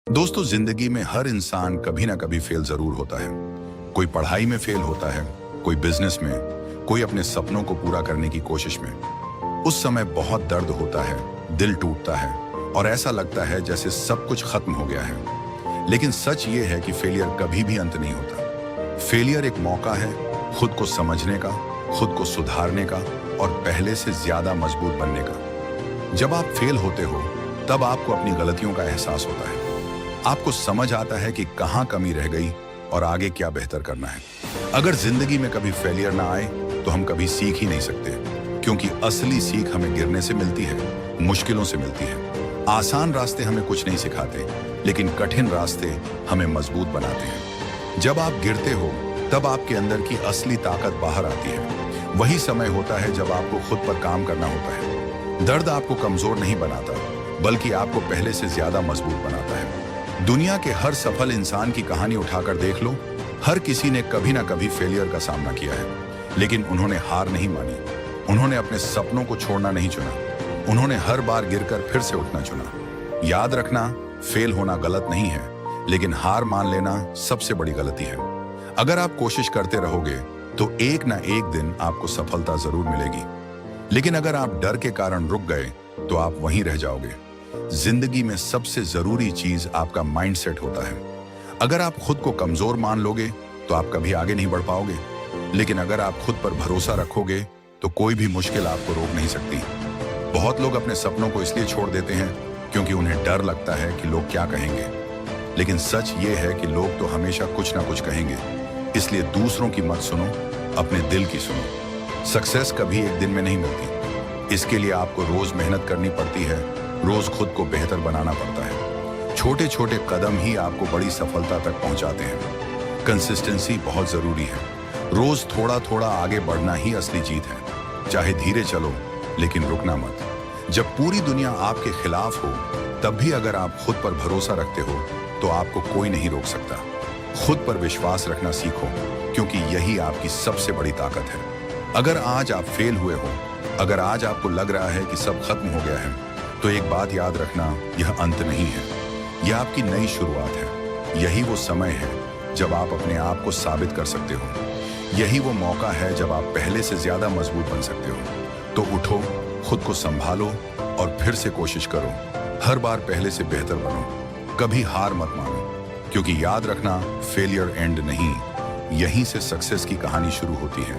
दोस्तों, जिंदगी में हर इंसान कभी ना कभी फेल जरूर होता है। कोई पढ़ाई में फेल होता है, कोई बिजनेस में, कोई अपने सपनों को पूरा करने की कोशिश में। उस समय बहुत दर्द होता है, दिल टूटता है और ऐसा लगता है जैसे सब कुछ खत्म हो गया है। लेकिन सच ये है कि फेलियर कभी भी अंत नहीं होता। फेलियर एक मौका है खुद को समझने का, खुद को सुधारने का और पहले से ज्यादा मजबूत बनने का। जब आप फेल होते हो तब आपको अपनी गलतियों का एहसास होता है। आपको समझ आता है कि कहां कमी रह गई और आगे क्या बेहतर करना है। अगर जिंदगी में कभी फेलियर ना आए तो हम कभी सीख ही नहीं सकते, क्योंकि असली सीख हमें गिरने से मिलती है, मुश्किलों से मिलती है। आसान रास्ते हमें कुछ नहीं सिखाते, लेकिन कठिन रास्ते हमें मजबूत बनाते हैं। जब आप गिरते हो तब आपके अंदर की असली ताकत बाहर आती है। वही समय होता है जब आपको खुद पर काम करना होता है। दर्द आपको कमजोर नहीं बनाता, बल्कि आपको पहले से ज्यादा मजबूत बनाता है। दुनिया के हर सफल इंसान की कहानी उठाकर देख लो। हर किसी ने कभी ना कभी फेलियर का सामना किया है, लेकिन उन्होंने हार नहीं मानी। उन्होंने अपने सपनों को छोड़ना नहीं चुना। उन्होंने हर बार गिरकर फिर से उठना चुना। याद रखना, फेल होना गलत नहीं है, लेकिन हार मान लेना सबसे बड़ी गलती है। अगर आप कोशिश करते रहोगे तो एक ना एक दिन आपको सफलता जरूर मिलेगी। लेकिन अगर आप डर के कारण रुक गए तो आप वहीं रह जाओगे। जिंदगी में सबसे जरूरी चीज आपका माइंडसेट होता है। अगर आप खुद को कमजोर मान लोगे तो आप कभी आगे नहीं बढ़ पाओगे, लेकिन अगर आप खुद पर भरोसा रखोगे तो कोई भी मुश्किल आपको रोक नहीं सकती। बहुत लोग अपने सपनों को इसलिए छोड़ देते हैं क्योंकि उन्हें डर लगता है कि लोग क्या कहेंगे। लेकिन सच ये है कि लोग तो हमेशा कुछ ना कुछ कहेंगे। इसलिए दूसरों की मत सुनो, अपने दिल की सुनो। सक्सेस कभी एक दिन में नहीं मिलती। इसके लिए आपको रोज मेहनत करनी पड़ती है, रोज खुद को बेहतर बनाना पड़ता है। छोटे छोटे कदम ही आपको बड़ी सफलता तक पहुंचाते हैं। कंसिस्टेंसी बहुत जरूरी है। रोज थोड़ा थोड़ा आगे बढ़ना ही असली जीत है। चाहे धीरे चलो, लेकिन रुकना मत। जब पूरी दुनिया आपके खिलाफ हो, तब भी अगर आप खुद पर भरोसा रखते हो तो आपको कोई नहीं रोक सकता। खुद पर विश्वास रखना सीखो, क्योंकि यही आपकी सबसे बड़ी ताकत है। अगर आज आप फेल हुए हो, अगर आज आपको लग रहा है कि सब खत्म हो गया है, तो एक बात याद रखना, यह अंत नहीं है, यह आपकी नई शुरुआत है। यही वो समय है जब आप अपने आप को साबित कर सकते हो। यही वो मौका है जब आप पहले से ज्यादा मजबूत बन सकते हो। तो उठो, खुद को संभालो और फिर से कोशिश करो। हर बार पहले से बेहतर बनो। कभी हार मत मानो, क्योंकि याद रखना, फेलियर एंड नहीं, यहीं से सक्सेस की कहानी शुरू होती है।